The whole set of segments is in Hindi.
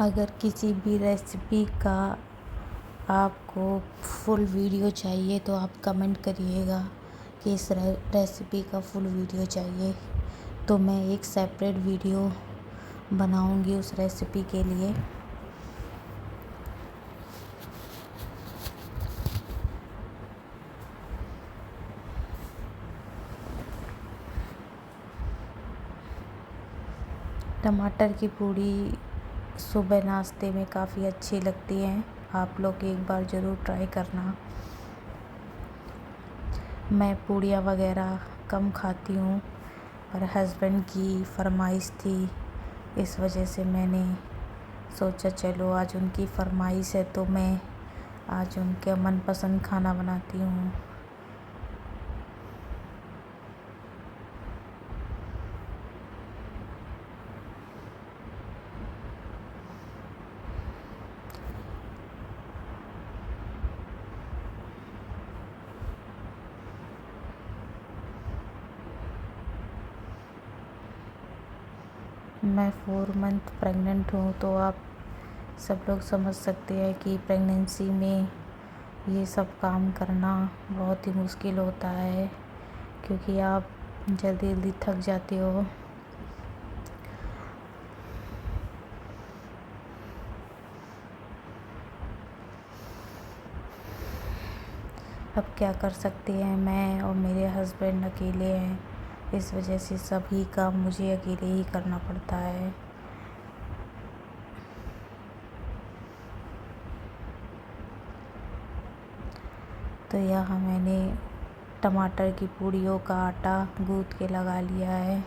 अगर किसी भी रेसिपी का आपको फुल वीडियो चाहिए तो आप कमेंट करिएगा कि इस रेसिपी का फुल वीडियो चाहिए, तो मैं एक सेपरेट वीडियो बनाऊंगी उस रेसिपी के लिए। टमाटर की पूड़ी सुबह नाश्ते में काफ़ी अच्छी लगती हैं, आप लोग एक बार ज़रूर ट्राई करना। मैं पूड़ियाँ वगैरह कम खाती हूँ, पर हस्बैंड की फरमाइश थी, इस वजह से मैंने सोचा चलो आज उनकी फरमाइश है तो मैं आज उनके मनपसंद खाना बनाती हूँ। मैं 4 मंथ प्रेग्नेंट हूँ, तो आप सब लोग समझ सकते हैं कि प्रेगनेंसी में ये सब काम करना बहुत ही मुश्किल होता है, क्योंकि आप जल्दी जल्दी थक जाते हो। अब क्या कर सकते हैं, मैं और मेरे हस्बैंड अकेले हैं, इस वजह से सभी काम मुझे अकेले ही करना पड़ता है। तो यहाँ मैंने टमाटर की पूड़ियों का आटा गूँथ के लगा लिया है।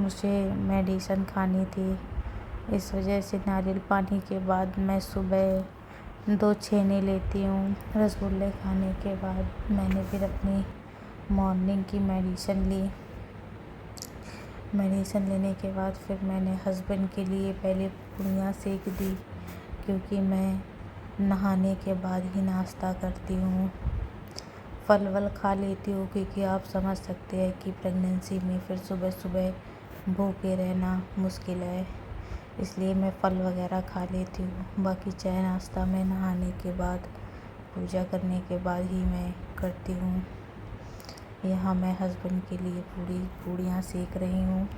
मुझे मेडिसिन खानी थी, इस वजह से नारियल पानी के बाद मैं सुबह 2 छेने लेती हूँ। रसगुल्ले खाने के बाद मैंने फिर अपनी मॉर्निंग की मेडिसिन ली। मेडिसिन लेने के बाद फिर मैंने हस्बैंड के लिए पहले पूड़ियाँ सेक दी, क्योंकि मैं नहाने के बाद ही नाश्ता करती हूँ। फल वल खा लेती हूँ, क्योंकि आप समझ सकते हैं कि प्रेगनेंसी में फिर सुबह सुबह भूखे रहना मुश्किल है, इसलिए मैं फल वगैरह खा लेती हूँ। बाकी चाय नाश्ता मैं नहाने के बाद, पूजा करने के बाद ही मैं करती हूँ। यहाँ मैं हस्बैंड के लिए पूड़ियाँ सेक रही हूँ।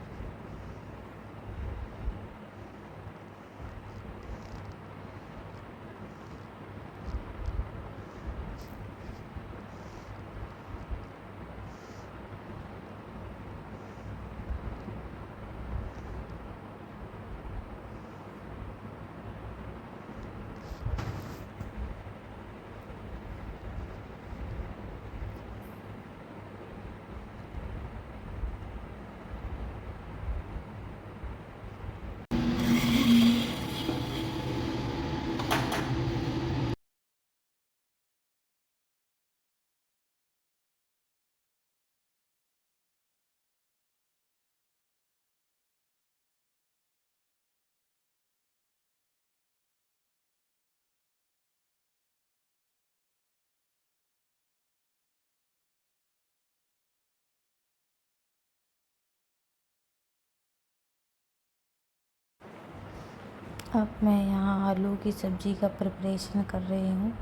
अब मैं यहाँ आलू की सब्ज़ी का प्रिपरेशन कर रही हूँ।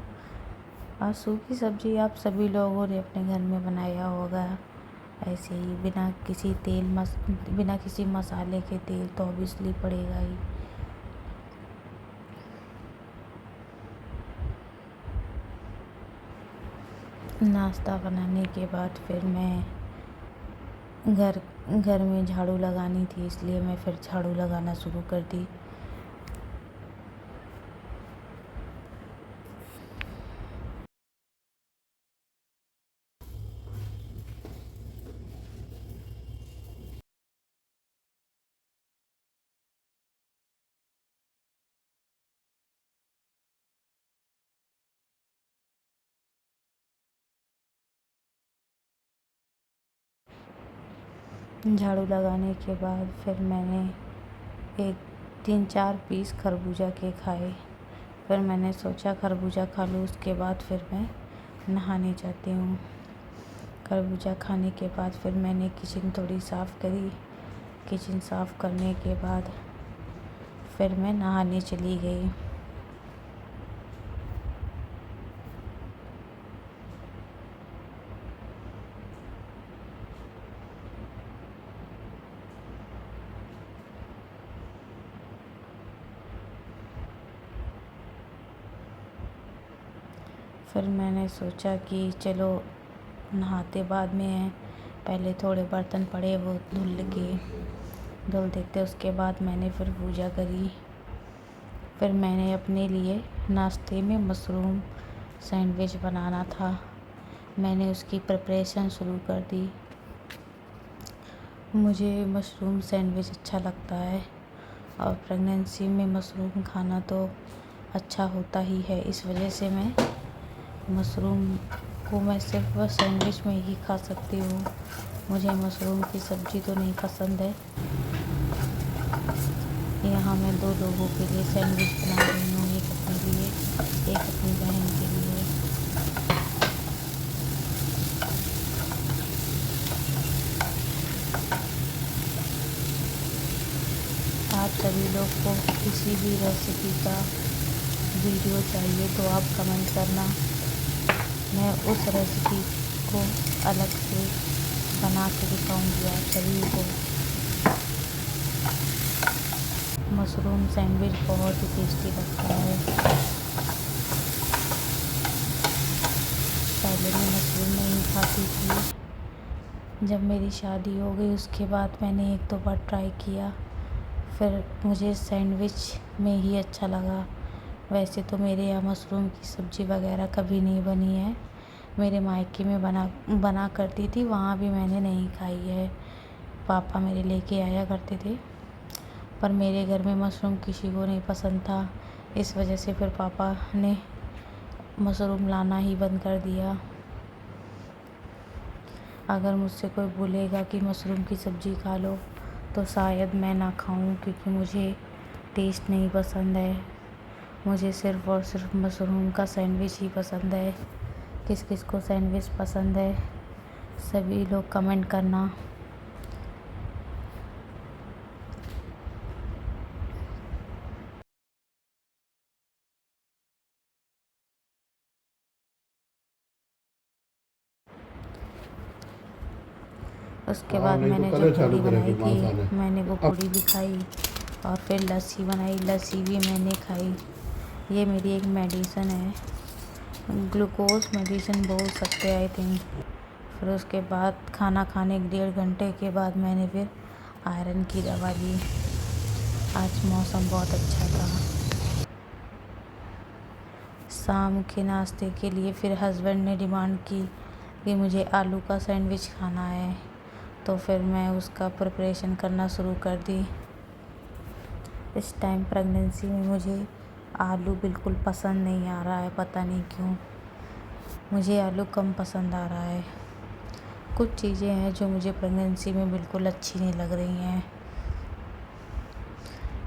और सूखी सब्ज़ी आप सभी लोगों ने अपने घर में बनाया होगा, ऐसे ही बिना किसी मसाले के। तेल तो ऑब्वियसली पड़ेगा ही। नाश्ता बनाने के बाद फिर मैं घर में झाड़ू लगानी थी, इसलिए मैं फिर झाड़ू लगाना शुरू कर दी। झाड़ू लगाने के बाद फिर मैंने 3-4 पीस खरबूजा के खाए। फिर मैंने सोचा खरबूजा खा लूँ, उसके बाद फिर मैं नहाने जाती हूँ। खरबूजा खाने के बाद फिर मैंने किचन थोड़ी साफ़ करी। किचन साफ़ करने के बाद फिर मैं नहाने चली गई। फिर मैंने सोचा कि चलो नहाते बाद में है, पहले थोड़े बर्तन पड़े वो धुल देते। उसके बाद मैंने फिर पूजा करी। फिर मैंने अपने लिए नाश्ते में मशरूम सैंडविच बनाना था, मैंने उसकी प्रिपरेशन शुरू कर दी। मुझे मशरूम सैंडविच अच्छा लगता है और प्रेगनेंसी में मशरूम खाना तो अच्छा होता ही है। इस वजह से मैं मशरूम को मैं सिर्फ सैंडविच में ही खा सकती हूँ। मुझे मशरूम की सब्ज़ी तो नहीं पसंद है। यहाँ मैं 2 लोगों के लिए सैंडविच बना रही हूँ, एक अपने लिए, एक अपनी बहन के लिए। आप सभी लोग को किसी भी रेसिपी का वीडियो चाहिए तो आप कमेंट करना, मैं उस रेसिपी को अलग से बना के दिखाऊंगी आप सभी को। मशरूम सैंडविच बहुत ही टेस्टी लगता है। पहले मैं मशरूम नहीं खाती थी, जब मेरी शादी हो गई उसके बाद मैंने 1-2 बार ट्राई किया, फिर मुझे सैंडविच में ही अच्छा लगा। वैसे तो मेरे यहाँ मशरूम की सब्ज़ी वगैरह कभी नहीं बनी है। मेरे मायके में बना करती थी, वहाँ भी मैंने नहीं खाई है। पापा मेरे लेके आया करते थे, पर मेरे घर में मशरूम किसी को नहीं पसंद था। इस वजह से फिर पापा ने मशरूम लाना ही बंद कर दिया। अगर मुझसे कोई बोलेगा कि मशरूम की सब्ज़ी खा लो तो शायद मैं ना खाऊं, क्योंकि मुझे टेस्ट नहीं पसंद है। मुझे सिर्फ़ और सिर्फ मशरूम का सैंडविच ही पसंद है। किस किस को सैंडविच पसंद है सभी लोग कमेंट करना। उसके बाद मैंने जो पूड़ी बनाई थी मैंने वो पूड़ी भी खाई और फिर लस्सी बनाई, लस्सी भी मैंने खाई। ये मेरी एक मेडिसिन है, ग्लूकोज मेडिसिन बोल सकते हैं आई थिंक। फिर उसके बाद खाना खाने के 1.5 घंटे के बाद मैंने फिर आयरन की दवा ली। आज मौसम बहुत अच्छा था। शाम के नाश्ते के लिए फिर हस्बैंड ने डिमांड की कि मुझे आलू का सैंडविच खाना है, तो फिर मैं उसका प्रिपरेशन करना शुरू कर दी। इस टाइम प्रेगनेंसी में मुझे आलू बिल्कुल पसंद नहीं आ रहा है, पता नहीं क्यों मुझे आलू कम पसंद आ रहा है। कुछ चीज़ें हैं जो मुझे प्रेगनेंसी में बिल्कुल अच्छी नहीं लग रही हैं,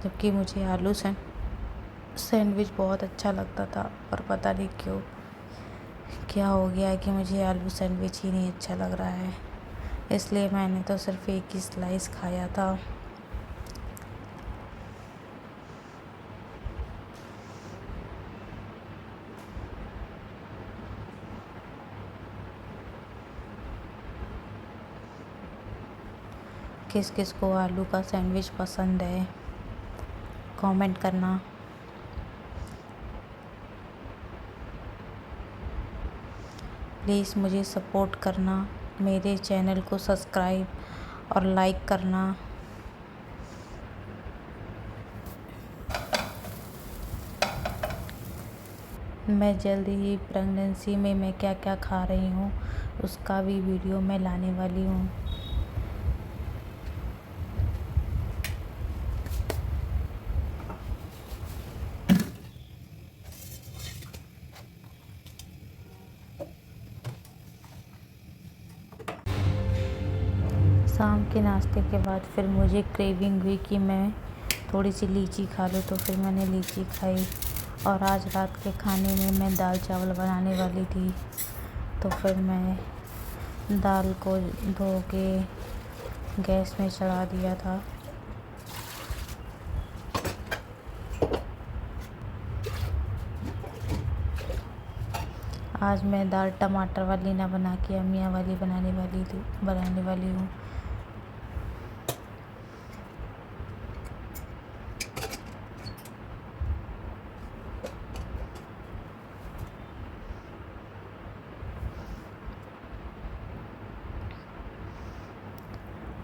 जबकि मुझे आलू सैंडविच बहुत अच्छा लगता था, और पता नहीं क्यों क्या हो गया है कि मुझे आलू सैंडविच ही नहीं अच्छा लग रहा है। इसलिए मैंने तो सिर्फ एक ही स्लाइस खाया था। किस किस को आलू का सैंडविच पसंद है कमेंट करना। प्लीज़ मुझे सपोर्ट करना, मेरे चैनल को सब्सक्राइब और लाइक करना। मैं जल्दी ही प्रेगनेंसी में मैं क्या क्या खा रही हूँ उसका भी वीडियो मैं लाने वाली हूँ। शाम के नाश्ते के बाद फिर मुझे क्रेविंग हुई कि मैं थोड़ी सी लीची खा लूँ, तो फिर मैंने लीची खाई। और आज रात के खाने में मैं दाल चावल बनाने वाली थी, तो फिर मैं दाल को धो के गैस में चढ़ा दिया था। आज मैं दाल टमाटर वाली ना बना के अमिया वाली बनाने वाली हूँ।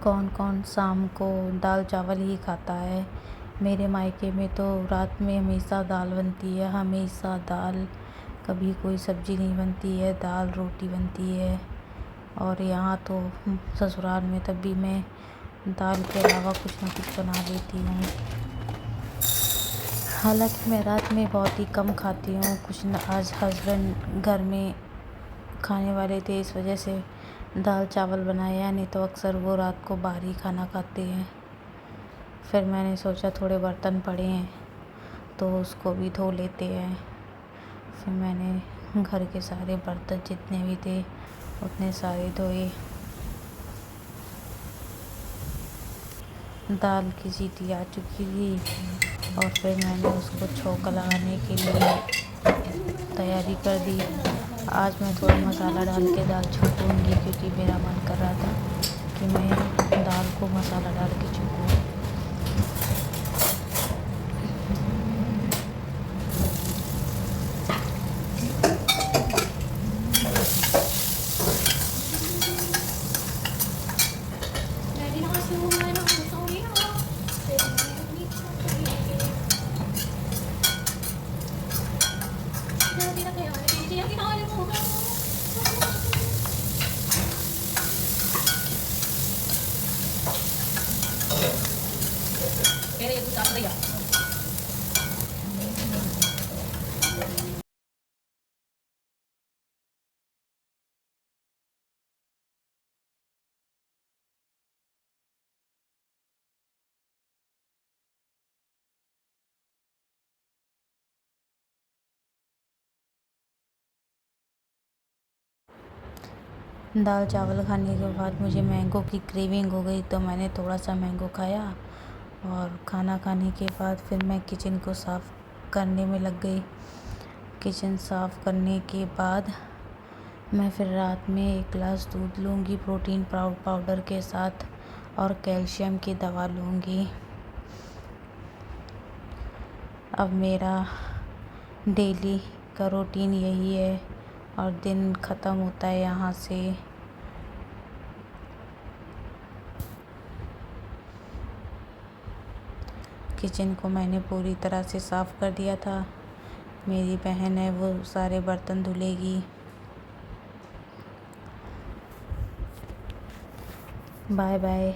कौन कौन शाम को दाल चावल ही खाता है। मेरे मायके में तो रात में हमेशा दाल बनती है, हमेशा दाल, कभी कोई सब्ज़ी नहीं बनती है, दाल रोटी बनती है। और यहाँ तो ससुराल में तब भी मैं दाल के अलावा कुछ ना कुछ बना लेती हूँ। हालांकि मैं रात में बहुत ही कम खाती हूँ, कुछ न आज हस्बैंड घर में खाने वाले थे, इस वजह से दाल चावल बनाया, नहीं तो अक्सर वो रात को बाहर ही खाना खाते हैं। फिर मैंने सोचा थोड़े बर्तन पड़े हैं तो उसको भी धो लेते हैं। फिर मैंने घर के सारे बर्तन जितने भी थे उतने सारे धोए। दाल की सीटी आ चुकी थी और फिर मैंने उसको छौंका लगाने के लिए तैयारी कर दी। आज मैं थोड़ा मसाला डाल के दाल छौंकूंगी, क्योंकि मेरा मन कर रहा था कि मैं दाल को मसाला डाल के छौंकूं। दाल चावल खाने के बाद मुझे मैंगो की क्रेविंग हो गई, तो मैंने थोड़ा सा मैंगो खाया। और खाना खाने के बाद फिर मैं किचन को साफ़ करने में लग गई। किचन साफ़ करने के बाद मैं फिर रात में 1 गिलास दूध लूँगी प्रोटीन पाउडर के साथ, और कैल्शियम की दवा लूँगी। अब मेरा डेली का रूटीन यही है और दिन ख़त्म होता है यहाँ से। किचन को मैंने पूरी तरह से साफ़ कर दिया था। मेरी बहन है, वो सारे बर्तन धुलेगी। Bye bye.